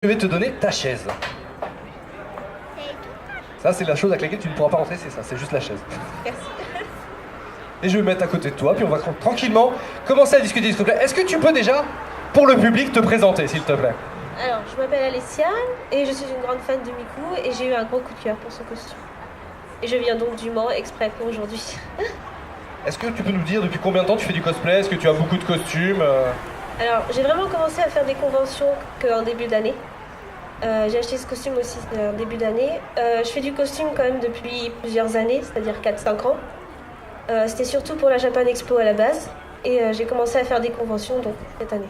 Je vais te donner ta chaise. Ça, c'est la chose avec laquelle tu ne pourras pas rentrer, c'est ça, c'est juste la chaise. Merci. Et je vais me mettre à côté de toi, puis on va tranquillement commencer à discuter, s'il te plaît. Est-ce que tu peux déjà, pour le public, te présenter, s'il te plaît? Alors, je m'appelle Alessia et je suis une grande fan de Miku et j'ai eu un gros coup de cœur pour son costume. Et je viens donc du Mans exprès pour aujourd'hui. Est-ce que tu peux nous dire depuis combien de temps tu fais du cosplay? Est-ce que tu as beaucoup de costumes? Alors, j'ai vraiment commencé à faire des conventions qu'en début d'année. J'ai acheté ce costume aussi en début d'année. Je fais du costume quand même depuis plusieurs années, c'est-à-dire 4-5 ans. C'était surtout pour la Japan Expo à la base. Et j'ai commencé à faire des conventions donc cette année.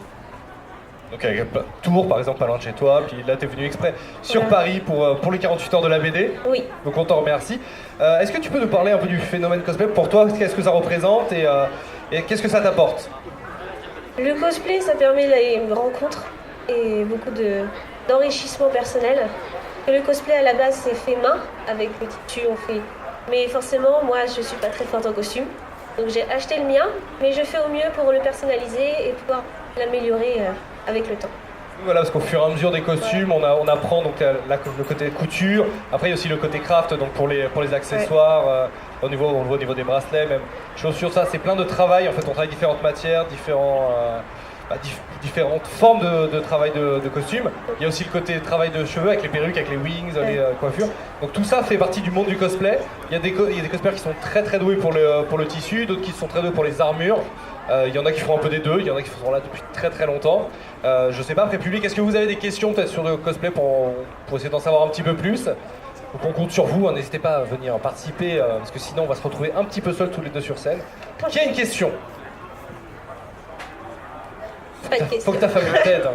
Donc avec Tours, par exemple, pas loin de chez toi, puis là, tu es venu exprès sur Paris pour les 48 heures de la BD. Oui. Donc on t'en remercie. Est-ce que tu peux nous parler un peu du phénomène cosplay? Pour toi, qu'est-ce que ça représente et qu'est-ce que ça t'apporte? Le cosplay, ça permet les rencontres et beaucoup d'enrichissement personnel. Et le cosplay à la base, c'est fait main, avec le tissu, on fait. Mais forcément, moi, je suis pas très forte en costume. Donc j'ai acheté le mien, mais je fais au mieux pour le personnaliser et pouvoir l'améliorer avec le temps. Voilà, parce qu'au fur et à mesure des costumes, on apprend donc le côté couture. Après, il y a aussi le côté craft, donc pour les accessoires, on le voit au niveau des bracelets, même chaussures, ça, c'est plein de travail. En fait, on travaille différentes matières, différentes formes de travail de costume. Il y a aussi le côté travail de cheveux avec les perruques, avec les wings, les coiffures. Donc tout ça fait partie du monde du cosplay. Il y a des cosplayers qui sont très très doués pour le tissu, d'autres qui sont très doués pour les armures. Il y en a qui font un peu des deux, il y en a qui sont là depuis très très longtemps. Je sais pas, après public, est-ce que vous avez des questions peut-être sur le cosplay pour essayer d'en savoir un petit peu plus? Donc on compte sur vous, hein, n'hésitez pas à venir participer, parce que sinon on va se retrouver un petit peu seuls tous les deux sur scène. Qui a une question? Faut que ta femme t'aide.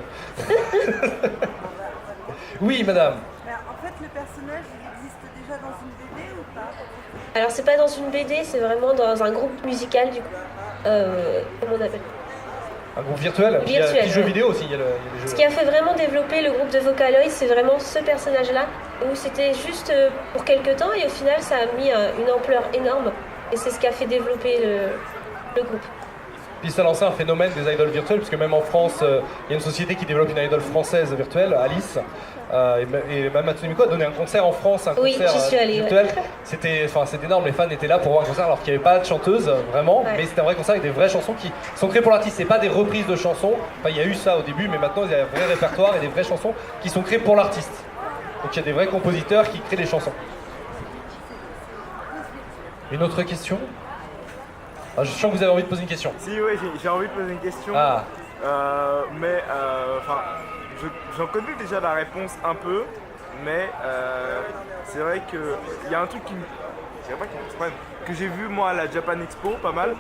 Oui, madame. En fait, le personnage, il existe déjà dans une BD ou pas? Alors c'est pas dans une BD, c'est vraiment dans un groupe musical du coup. Comment on appelle? Un groupe virtuel. Puis il y a des jeux vidéo aussi, il y a les jeux. Ce qui a fait vraiment développer le groupe de Vocaloid, c'est vraiment ce personnage-là, où c'était juste pour quelques temps et au final ça a mis une ampleur énorme et c'est ce qui a fait développer le groupe. Puis ça a lancé un phénomène des idoles virtuelles, puisque même en France, il y a une société qui développe une idole française virtuelle, Alice. Et même Hatsune Miku a donné un concert en France, un concert j'y suis allée, virtuel. ouais. C'était énorme, les fans étaient là pour voir un concert alors qu'il n'y avait pas de chanteuse, vraiment. Ouais. Mais c'était un vrai concert avec des vraies chansons qui sont créées pour l'artiste. C'est pas des reprises de chansons. Enfin, il y a eu ça au début, mais maintenant il y a un vrai répertoire et des vraies chansons qui sont créées pour l'artiste. Donc il y a des vrais compositeurs qui créent des chansons. Une autre question? Ah, je sens que vous avez envie de poser une question. Si, oui, j'ai envie de poser une question. Ah. J'en connais déjà la réponse un peu, mais c'est vrai qu'il y a un truc que j'ai vu moi à la Japan Expo pas mal.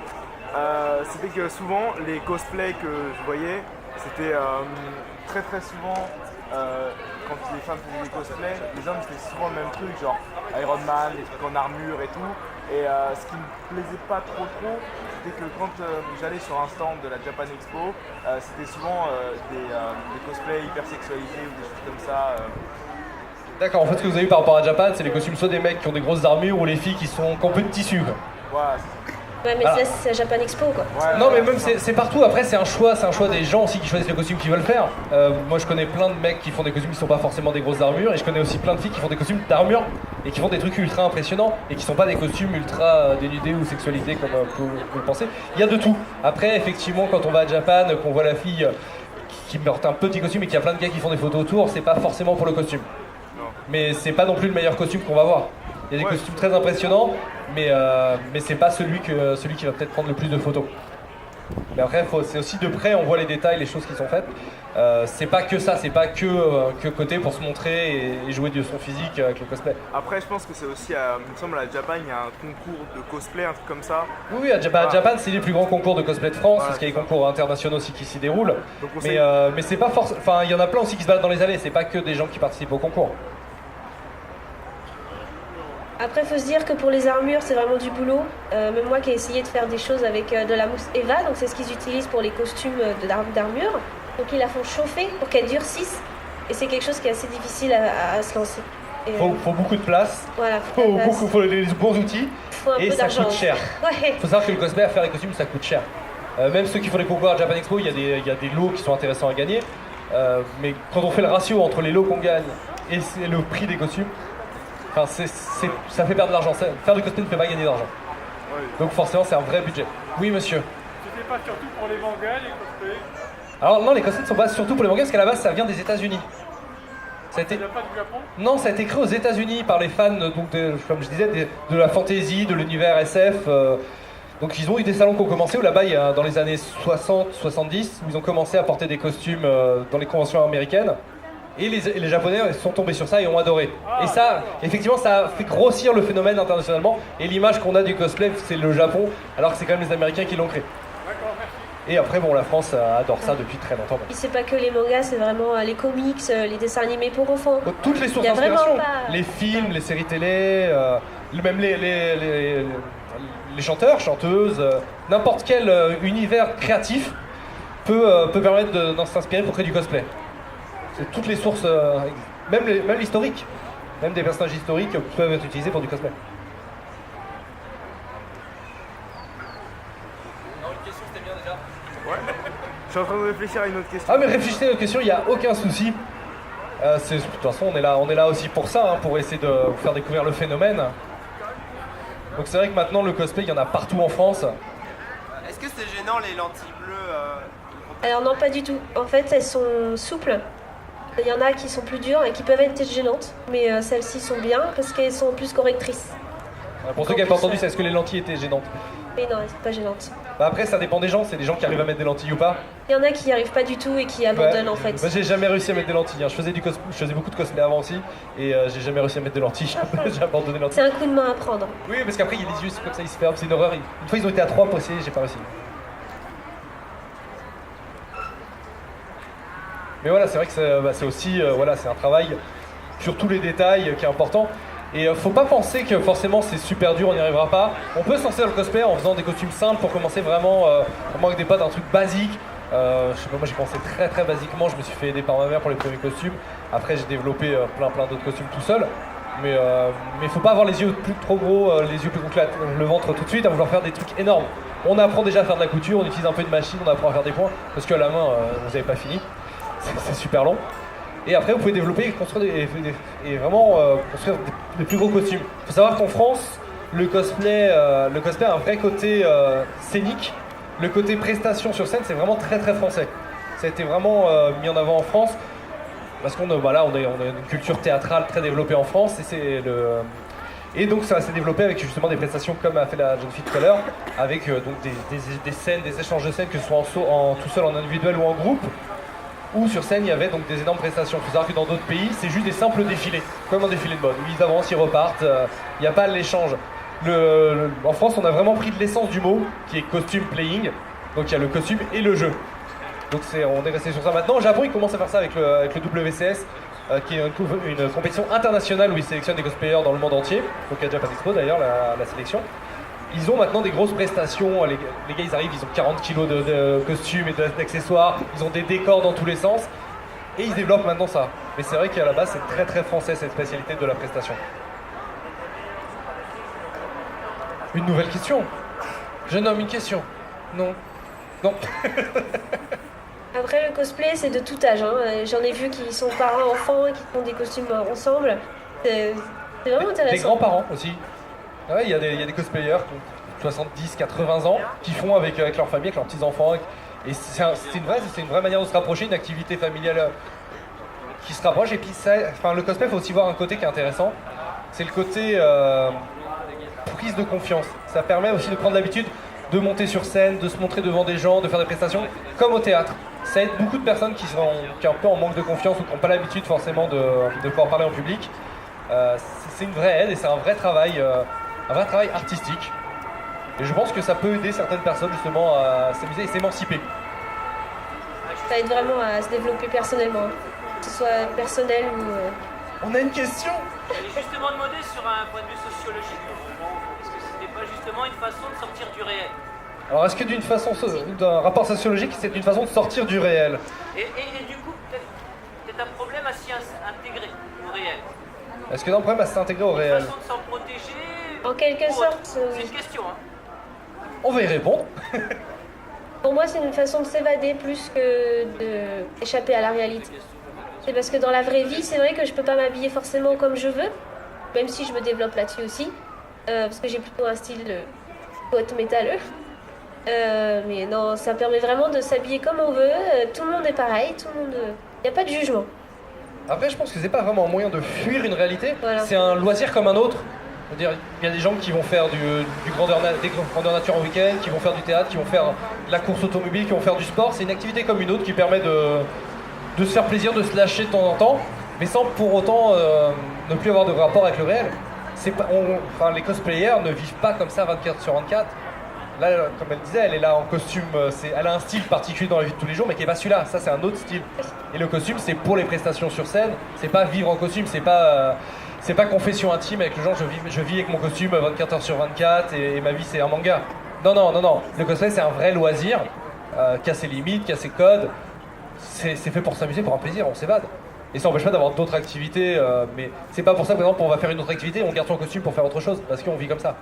C'était que souvent les cosplays que je voyais, c'était très très souvent quand les femmes faisaient des cosplays, les hommes faisaient souvent le même truc, genre Iron Man, des trucs en armure et tout. Et ce qui me plaisait pas trop, c'était que quand j'allais sur un stand de la Japan Expo, c'était souvent des cosplays hyper sexualisés ou des choses comme ça. D'accord, en fait ce que vous avez vu par rapport à Japan, c'est les costumes soit des mecs qui ont des grosses armures ou les filles qui ont peu de tissu. Voilà. Ouais, mais ça, c'est la Japan Expo quoi. Ouais, non, mais même c'est partout. Après, c'est un choix des gens aussi qui choisissent le costume qu'ils veulent faire. Moi, je connais plein de mecs qui font des costumes qui sont pas forcément des grosses armures, et je connais aussi plein de filles qui font des costumes d'armure et qui font des trucs ultra impressionnants et qui sont pas des costumes ultra dénudés ou sexualisés comme vous le pensez. Il y a de tout. Après, effectivement, quand on va à Japan, qu'on voit la fille qui porte un petit costume et qu'il y a plein de gars qui font des photos autour, c'est pas forcément pour le costume. Non. Mais c'est pas non plus le meilleur costume qu'on va voir. Il y a des costumes très impressionnants, mais c'est pas celui qui va peut-être prendre le plus de photos. Mais après, c'est aussi de près, on voit les détails, les choses qui sont faites. C'est pas que ça, c'est pas que côté pour se montrer et jouer de son physique avec le cosplay. Après, je pense que c'est aussi, il me semble, à Japan, il y a un concours de cosplay, un truc comme ça. Oui, à Japan, c'est les plus grands concours de cosplay de France, parce qu'il y a des concours internationaux aussi qui s'y déroulent. Mais c'est pas forcément. Enfin, il y en a plein aussi qui se baladent dans les allées, c'est pas que des gens qui participent au concours. Après, il faut se dire que pour les armures, c'est vraiment du boulot. Même moi qui ai essayé de faire des choses avec de la mousse Eva, donc c'est ce qu'ils utilisent pour les costumes d'armure. Donc ils la font chauffer pour qu'elle durcisse. Et c'est quelque chose qui est assez difficile à se lancer. Faut beaucoup de place, voilà, faut les bons outils, et ça coûte cher. Ouais. Faut savoir que le cosplay, à faire les costumes, ça coûte cher. Même ceux qui font les concours à Japan Expo, il y a des lots qui sont intéressants à gagner. Mais quand on fait le ratio entre les lots qu'on gagne et le prix des costumes, enfin, ça fait perdre de l'argent. Faire du cosplay ne fait pas gagner d'argent. Ouais. Donc forcément, c'est un vrai budget. Oui, monsieur. C'était pas surtout pour les mangas, les cosplays. Alors non, les cosplays ne sont pas surtout pour les mangas, parce qu'à la base, ça vient des États-Unis. Ça a été... Il n'y a pas du Japon. Non, ça a été créé aux États-Unis par les fans, donc comme je disais, de la fantasy, de l'univers SF. Donc ils ont eu des salons qui ont commencé, où là-bas, il y a, dans les années 60-70, où ils ont commencé à porter des costumes dans les conventions américaines. Et les Japonais sont tombés sur ça et ont adoré. Et ça, effectivement, ça a fait grossir le phénomène internationalement. Et l'image qu'on a du cosplay, c'est le Japon, alors que c'est quand même les Américains qui l'ont créé. D'accord, merci. Et après, bon, la France adore ça depuis très longtemps. Puis c'est pas que les mangas, c'est vraiment les comics, les dessins animés pour enfants. Donc, toutes les sources Il y a vraiment d'inspiration, pas- les films, les séries télé, même les chanteurs, chanteuses, n'importe quel univers créatif peut permettre d'en s'inspirer pour créer du cosplay. C'est toutes les sources, même l'historique, même des personnages historiques peuvent être utilisés pour du cosplay. Non, une question c'était bien déjà. Ouais. Je suis en train de réfléchir à une autre question. Ah mais réfléchissez à notre question, il n'y a aucun souci. De toute façon, on est là aussi pour ça, hein, pour essayer de vous faire découvrir le phénomène. Donc c'est vrai que maintenant le cosplay, il y en a partout en France. Est-ce que c'est gênant les lentilles bleues Alors non, pas du tout. En fait, elles sont souples. Il y en a qui sont plus dures et qui peuvent être gênantes, mais celles-ci sont bien parce qu'elles sont plus correctrices. Pour ceux qui n'avaient pas entendu, c'est est-ce que les lentilles étaient gênantes? Mais non, elles sont pas gênantes. Bah après, ça dépend des gens, c'est des gens qui arrivent à mettre des lentilles ou pas. Il y en a qui n'y arrivent pas du tout et qui abandonnent Ouais. en fait. Bah, j'ai jamais réussi à mettre des lentilles, hein. Je faisais beaucoup de cosplay avant aussi, et j'ai jamais réussi à mettre des lentilles, j'ai abandonné les lentilles. C'est un coup de main à prendre. Oui, parce qu'après, il y a les yeux, c'est comme ça, ils se ferment, c'est une horreur. Une fois, ils ont été à 3 pour essayer, j'ai pas réussi. Mais voilà, c'est vrai que c'est aussi voilà, c'est un travail sur tous les détails qui est important. Et faut pas penser que forcément c'est super dur, on n'y arrivera pas. On peut se lancer dans le cosplay en faisant des costumes simples pour commencer vraiment avec des potes, un truc basique. Je sais pas, moi j'ai commencé très très basiquement, je me suis fait aider par ma mère pour les premiers costumes. Après j'ai développé plein d'autres costumes tout seul. Mais faut pas avoir les yeux trop gros, les yeux plus gros que le ventre tout de suite, à vouloir faire des trucs énormes. On apprend déjà à faire de la couture, on utilise un peu de machine, on apprend à faire des points, parce qu'à la main vous n'avez pas fini. C'est super long. Et après, vous pouvez développer et construire et vraiment construire des plus gros costumes. Il faut savoir qu'en France, le cosplay a un vrai côté scénique. Le côté prestation sur scène, c'est vraiment très très français. Ça a été vraiment mis en avant en France parce qu'on on a une culture théâtrale très développée en France. Et donc ça s'est développé avec justement des prestations comme a fait la jeune fille tout à l'heure, avec donc des scènes, des échanges de scènes, que ce soit tout seul, en individuel ou en groupe. Où sur scène il y avait donc des énormes prestations. Il faut savoir que dans d'autres pays, c'est juste des simples défilés, comme un défilé de mode. Ils avancent, ils repartent, il n'y a pas l'échange. En France, on a vraiment pris de l'essence du mot, qui est costume playing. Donc il y a le costume et le jeu. Donc on est resté sur ça maintenant. Au Japon, ils commencent à faire ça avec le WCS, qui est une compétition internationale où ils sélectionnent des cosplayers dans le monde entier. Donc à Japan Expo d'ailleurs, la sélection. Ils ont maintenant des grosses prestations, les gars ils arrivent, ils ont 40 kilos de costumes et d'accessoires, ils ont des décors dans tous les sens, et ils développent maintenant ça. Mais c'est vrai qu'à la base c'est très très français cette spécialité de la prestation. Une nouvelle question. Jeune homme, une question. Non. Non. Après, le cosplay, c'est de tout âge. Hein. J'en ai vu qui sont parents, enfants, qui font des costumes ensemble. C'est vraiment intéressant. Des grands-parents aussi. Ouais, il y a des cosplayers qui ont 70, 80 ans qui font avec leur famille, avec leurs petits-enfants. Et c'est une vraie manière de se rapprocher, une activité familiale qui se rapproche. Et puis le cosplay, il faut aussi voir un côté qui est intéressant. C'est le côté prise de confiance. Ça permet aussi de prendre l'habitude de monter sur scène, de se montrer devant des gens, de faire des prestations, comme au théâtre. Ça aide beaucoup de personnes qui sont un peu en manque de confiance ou qui n'ont pas l'habitude forcément de pouvoir parler en public. C'est une vraie aide et c'est un vrai travail artistique. Et je pense que ça peut aider certaines personnes justement à s'amuser et s'émanciper. Ça aide vraiment à se développer personnellement, que ce soit personnel ou... On a une question. J'allais justement demander sur un point de vue sociologique, est-ce que c'était pas justement une façon de sortir du réel? Alors est-ce que d'un rapport sociologique, c'est une façon de sortir du réel? Et du coup, peut-être un problème à s'y intégrer au réel? Est-ce que dans le problème à s'intégrer au Une réel? façon de s'en protéger? En quelque ou sorte, autre? C'est oui. une question, hein. On va y répondre. Pour moi, c'est une façon de s'évader plus que d'échapper à la réalité. C'est parce que dans la vraie vie, c'est vrai que je peux pas m'habiller forcément comme je veux, même si je me développe là-dessus aussi, parce que j'ai plutôt un style pote métalleux. Mais non, ça permet vraiment de s'habiller comme on veut, tout le monde est pareil, tout le monde... Il n'y a pas de jugement. Après, je pense que c'est pas vraiment un moyen de fuir une réalité, Voilà. c'est un loisir comme un autre. Je veux dire, il y a des gens qui vont faire des grandeur nature en week-end, qui vont faire du théâtre, qui vont faire de la course automobile, qui vont faire du sport. C'est une activité comme une autre qui permet de se faire plaisir, de se lâcher de temps en temps, mais sans pour autant ne plus avoir de rapport avec le réel. Enfin, les cosplayers ne vivent pas comme ça 24/24. Là, comme elle disait, elle est là en costume, elle a un style particulier dans la vie de tous les jours, mais qui n'est pas celui-là. Ça, c'est un autre style. Et le costume, c'est pour les prestations sur scène. C'est pas vivre en costume, c'est pas confession intime avec le genre je vis avec mon costume 24h/24 et ma vie c'est un manga. Non. Le cosplay, c'est un vrai loisir qui a ses limites, qui a ses codes. C'est fait pour s'amuser, pour un plaisir, on s'évade. Et ça n'empêche pas d'avoir d'autres activités, mais c'est pas pour ça, par exemple, on va faire une autre activité, on garde son costume pour faire autre chose, parce qu'on vit comme ça.